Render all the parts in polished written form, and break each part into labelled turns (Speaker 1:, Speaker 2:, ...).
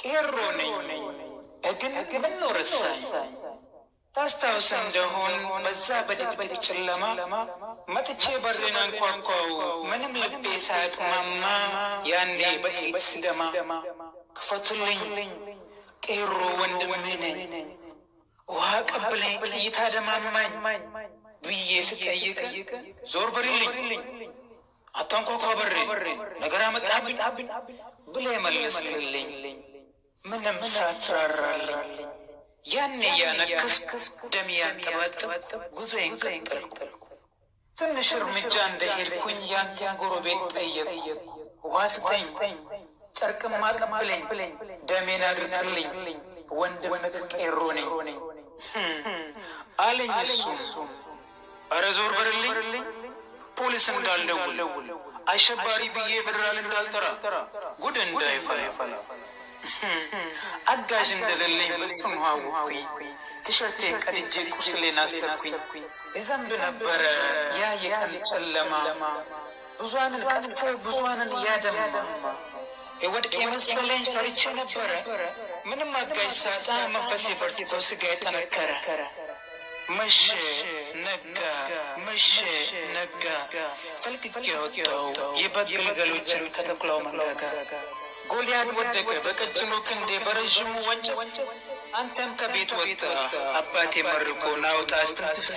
Speaker 1: ቄሮ ነኝ ግን ምን ነው ረሳኝ ታስታውስ እንደሆን በዛ በድቅድቅ ጨለማ መጥቼ በሬን አንኳኳው ምንም ልቤ ሳያቅማማ ያኔ በጥይት ስደማ ክፈቱልኝ ቄሮ ወንድሜ ነኝ ውሃ ቀብለኝ ጥይት አደማማኝ ብዬ ስጠይቅ ዞር በሪልኝ አታንኳኳ በሬ ነገር አመጣብኝ ብለህ መለስክልኝ ምንም ሳትራራልኝ ያኔ ያነከስክ ደም ያንጠባጠብ ጉዞዬን ቀጠልኩ ትንሽ እርምጃ እንደሄድኩኝ ያንተን ጎረቤት ጠየቅኩ ውሃ ስጠኝ ጨርቅም አቀብለኝ ደሜን አድርቅልኝ ወንድምህ ቄሮ ነኝ አለኝ እሱም ኧረ ዞር በርልኝ ፖሊስ እንዳልደውል አሸባሪ ብዬ ፌደራል እንዳልጠራ ጉድ እንዳይፈላ አጋዥ እንደሌለኝ በጽኑ አወኩኝ ቲሸርቴን ቀድጄ ቁስሌን አሰርኩኝ የዘንብ ነበረ ያ የቀን ጨለማ ብዙሃንን ቀጥፎ ብዙሃንን ያደማ የወድቅ የመሰለኝ ፈርቼ ነበረ ምንም አጋዥ ሳጣ መንፈሴ በርትቶ ስጋ የጠነከረ መሸ ነጋ ፈልቅቄ ወጣው የበግ ግልገሎችን ከተኩላው መንጋጋ ጎልያድ ወደቀ በቀጭኑ ክንዴ በረዥሙ ወንጭፍ አንተም ከቤት ወጣ አባቴ መርቆ ናውጣ አስጥንትፍ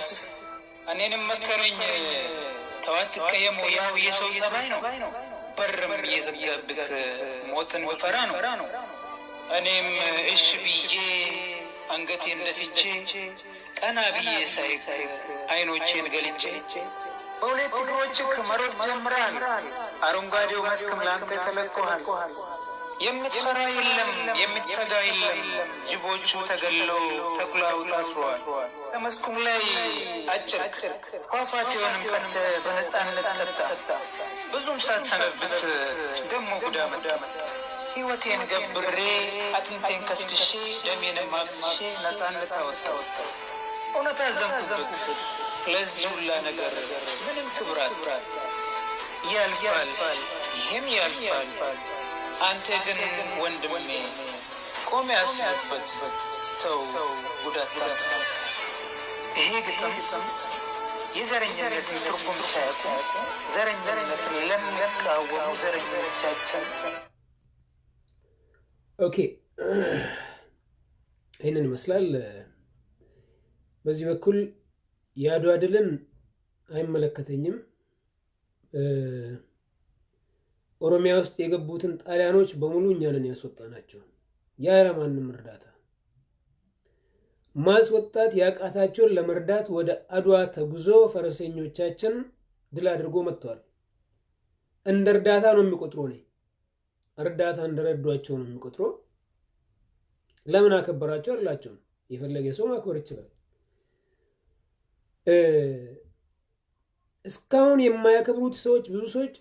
Speaker 1: እኔንም መከረኝ ተዋት ቀየሙ ያው የሰው ጸባይ ነው በርም የዘጋብክ ሞትን በፈራ ነው እኔም እሺ ብዬ አንገቴን ደፍቼ ቀና ብዬ ሳይክ አይኖቼን ገልጬ በሁለት እግሮችህ መሮጥ ጀምራል አረንጓዴው መስክም ላንተ ተለቆሃል የምትፈራ የለም የምትሰጋ የለም ጅቦቹ ተገለው ተኩላው ታስሯል ከመስኩም ላይ አጭርክ ፏፏቴውንም ቀንተ በነፃነት ጠጣ ብዙም ሳትሰነብት ደሞ ጉዳ መጣ ሕይወቴን ገብሬ አጥንቴን ከስክሼ ደሜንም አፍስሼ ነፃነት አወጣው እውነት አዘንኩብክ ለዚህ ሁላ ነገር ምንም ክብራት ያልፋል ይህም ያልፋል አንተ ግን ወንድሜ ቆሜ አስብበት ተው ጉዳት ይሄ ግጥም የዘረኝነትን ትርጉም ሳያውቁ ዘረኝነትን ለሚቃወሙ ዘረኞቻችን
Speaker 2: ኦኬ ይህንን ይመስላል በዚህ በኩል የአድዋ ድልን አይመለከተኝም ኦሮሚያ ውስጥ የገቡትን ጣሊያኖች በሙሉ እኛንን ያስወጣናቸው ያለማንም እርዳታ ማስወጣት ያቃታቸውን ለመርዳት ወደ አድዋ ተጉዞ ፈረሰኞቻችን ድል አድርጎ መጥተዋል እንደ እርዳታ ነው የሚቆጥረው ነው እርዳታ እንደረዷቸው ነው የሚቆጥረው ለምን አከበራቸው አይላቸው የፈለገ ሰው ማክበር ይችላል እስካሁን የማያከብሩት ሰዎች ብዙ ሰዎች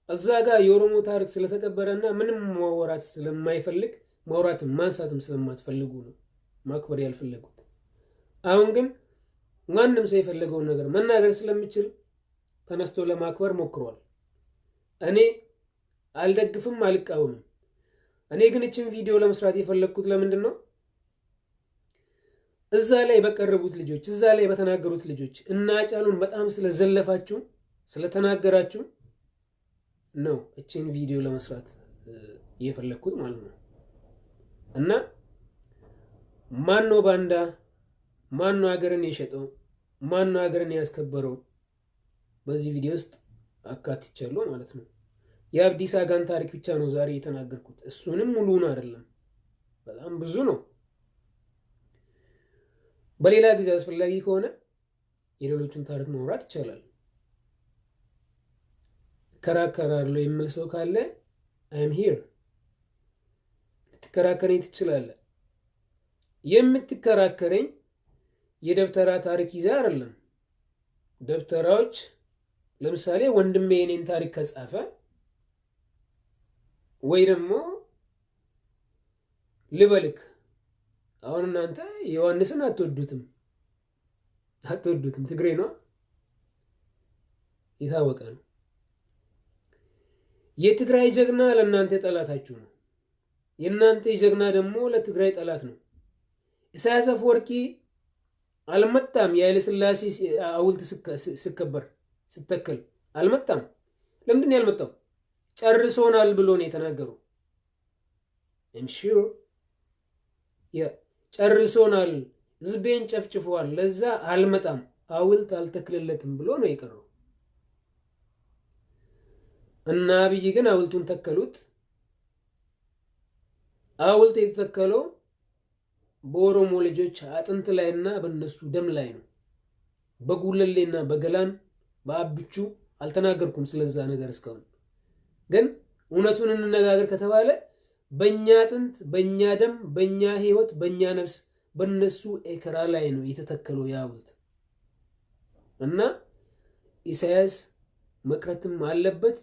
Speaker 2: እዛ ጋር የኦሮሞ ታሪክ ስለተቀበረና ምንም ማወራት ስለማይፈልግ ማውራትም ማንሳትም ስለማትፈልጉ ነው ማክበር ያልፈለጉት አሁን ግን ማንንም ሰው የፈለገውን ነገር መናገር ስለሚችል ተነስቶ ለማክበር ሞክሯል እኔ አልደግፍም አልቃወምም እኔ ግን እቺን ቪዲዮ ለመስራት የፈለኩት ለምንድን ነው እዛ ላይ በቀረቡት ልጆች እዛ ላይ በተናገሩት ልጆች እና አጫሉን በጣም ስለዘለፋችሁ ስለተናገራችሁ ነው እቺን ቪዲዮ ለመስራት የፈለኩት ማለት ነው እና ማን ነው ባንዳ ማን ነው ሀገርን የሸጠው ማን ነው ሀገርን ያስከበረው በዚህ ቪዲዮ ውስጥ አካትቻለሁ ማለት ነው የአብዲስ አጋን ታሪክ ብቻ ነው ዛሬ የተናገርኩት እሱንም ሙሉውን አይደለም በጣም ብዙ ነው በሌላ ጊዜ አስፈላጊ ከሆነ የሌሎችን ታሪክ ማውራት ይቻላል ከራከራለሁ የሚል ሰው ካለ I am here ትከራከረኝ ትችላለህ የምትከራከረኝ የደብተራ ታሪክ ይዛ አይደለም ደብተራዎች ለምሳሌ ወንድሜ የኔን ታሪክ ከጻፈ ወይ ደግሞ ልበልክ አሁን እናንተ ዮሐንስን አትወዱትም ትግሬ ነው የታወቀ ነው የትግራይ ጀግና ለእናንተ ጠላታችሁ ነው የእናንተ ጀግና ደግሞ ለትግራይ ጠላት ነው። ኢሳያስ አፈወርቂ አልመጣም። የኃይለ ሥላሴ ሐውልት ሲከበር ስተከል አልመጣም። ለምንድን ነው ያልመጣው? ጨርሶናል ብሎ ነው የተናገረው። I'm sure ጨርሶናል፣ ህዝቤን ጨፍጭፈዋል፣ ለዛ አልመጣም፣ ሐውልት አልተክልለትም ብሎ ነው የቀረው። እና አብይ ግን ሐውልቱን ተከሉት። ሐውልት የተተከለው በኦሮሞ ልጆች አጥንት ላይና በነሱ ደም ላይ ነው። በጉለሌና በገላን በአብቹ አልተናገርኩም ስለዛ ነገር እስካሁን። ግን እውነቱን እንነጋገር ከተባለ በእኛ አጥንት፣ በእኛ ደም፣ በእኛ ህይወት፣ በእኛ ነፍስ በነሱ ኤከራ ላይ ነው የተተከለው ሐውልት። እና ኢሳያስ መቅረትም አለበት።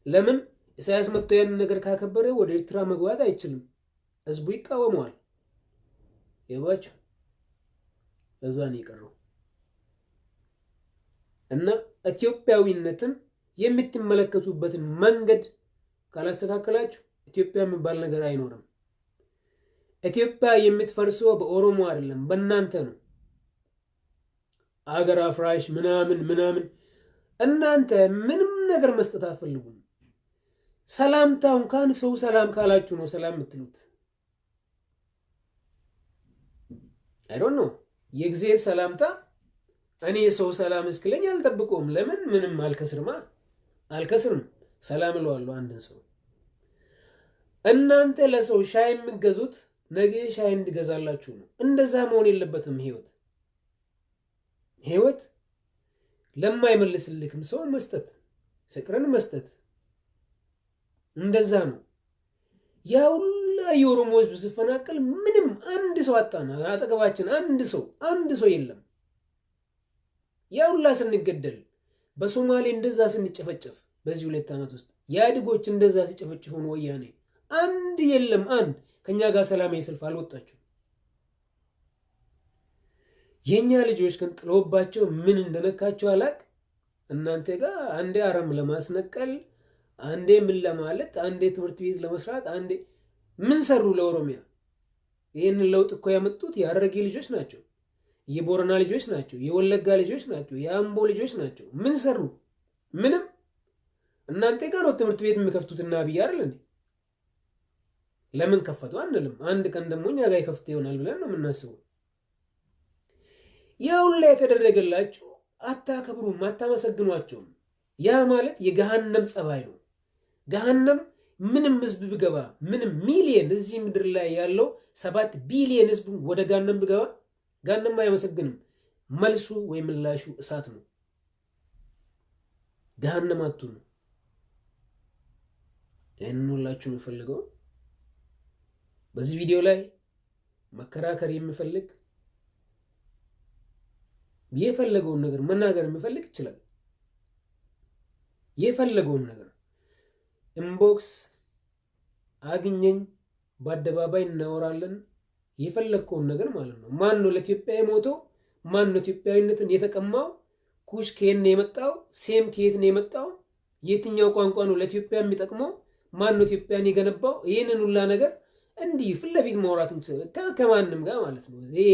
Speaker 2: ለምን? ኢሳያስ መጥቶ ያን ነገር ካከበረ ወደ ኤርትራ መግባት አይችልም። ህዝቡ ይቃወመዋል። የባችሁ ለዛ ነው የቀረው። እና ኢትዮጵያዊነትን የምትመለከቱበትን መንገድ ካላስተካከላችሁ ኢትዮጵያ የሚባል ነገር አይኖርም። ኢትዮጵያ የምትፈርሰው በኦሮሞ አይደለም፣ በእናንተ ነው። አገር አፍራሽ ምናምን እናንተ ምንም ነገር መስጠት አትፈልጉም። ሰላምታ እንኳን ሰው ሰላም ካላችሁ ነው ሰላም የምትሉት። አይ ዶንት ኖ የእግዚአብሔር ሰላምታ እኔ ሰው ሰላም እስክለኝ አልጠብቀውም። ለምን? ምንም አልከስርም። ሰላም እለዋለሁ አንድን ሰው። እናንተ ለሰው ሻይ የምትገዙት ነገ ሻይ እንድገዛላችሁ ነው። እንደዛ መሆን የለበትም። ህይወት ለማይመልስልክም ሰው መስጠት፣ ፍቅርን መስጠት እንደዛ ነው። ያ ሁላ የኦሮሞ ህዝብ ሲፈናቀል ምንም አንድ ሰው አጣና አጠገባችን አንድ ሰው የለም። ያ ሁላ ስንገደል፣ በሶማሌ እንደዛ ስንጨፈጨፍ፣ በዚህ 2 ዓመት ውስጥ ያድጎች እንደዛ ሲጨፈጭፉ ነው ወያኔ አንድ የለም። አንድ ከኛ ጋር ሰላማዊ ሰልፍ አልወጣችሁ። የኛ ልጆች ግን ጥሎባቸው ምን እንደነካቸው አላቅ። እናንተ ጋር አንዴ አረም ለማስነቀል፣ አንዴ ምን ለማለት፣ አንዴ ትምህርት ቤት ለመስራት፣ አንዴ ምን ሰሩ ለኦሮሚያ? ይህንን ለውጥ እኮ ያመጡት የሐረርጌ ልጆች ናቸው፣ የቦረና ልጆች ናቸው፣ የወለጋ ልጆች ናቸው፣ የአምቦ ልጆች ናቸው። ምን ሰሩ? ምንም። እናንተ ጋር ነው ትምህርት ቤት የሚከፍቱትና አብይ አይደል እንዴ? ለምን ከፈቱ አንልም። አንድ ቀን ደግሞ እኛ ጋር ይከፍቱ ይሆናል ብለን ነው የምናስበው። ያውላ የተደረገላችሁ አታከብሩም፣ አታመሰግኗቸውም። ያ ማለት የገሃነም ጸባይ ነው። ገሃነም ምንም ህዝብ ብገባ፣ ምንም ሚሊየን እዚህ ምድር ላይ ያለው 7 ቢሊየን ህዝብ ወደ ገሃነም ብገባ ገሃነም አያመሰግንም። መልሱ ወይ ምላሹ እሳት ነው። ገሃነም አትሁኑ። ይህንን ሁላችሁ የምፈልገው በዚህ ቪዲዮ ላይ መከራከር የሚፈልግ የፈለገውን ነገር መናገር የሚፈልግ ይችላል። የፈለገውን ነገር ኢንቦክስ አግኘኝ፣ በአደባባይ እናወራለን። የፈለግከውን ነገር ማለት ነው። ማን ነው ለኢትዮጵያ የሞተው? ማን ነው ኢትዮጵያዊነትን የተቀማው? ኩሽ ከየት ነው የመጣው? ሴም ከየት ነው የመጣው? የትኛው ቋንቋ ነው ለኢትዮጵያ የሚጠቅመው? ማን ነው ኢትዮጵያን የገነባው? ይህንን ሁላ ነገር እንዲህ ፊት ለፊት ማውራት ከማንም ጋር ማለት ነው። ይሄ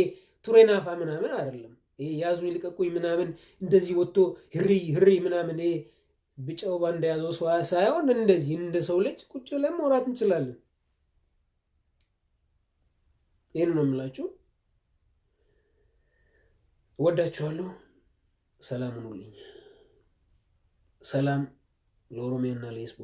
Speaker 2: ቱሬናፋ ምናምን አይደለም። ይሄ ያዙኝ ልቀቁኝ ምናምን እንደዚህ ወጥቶ ህሪ ምናምን ይሄ ብጫው ባንዳ ያዘው ሰው ሳይሆን እንደዚህ እንደ ሰው ልጅ ቁጭ ብለን ማውራት እንችላለን። ይሄን ነው የምላችሁ። ወዳችኋለሁ። ሰላም ሁኑልኝ። ሰላም ለኦሮሚያና ለኢስቦ።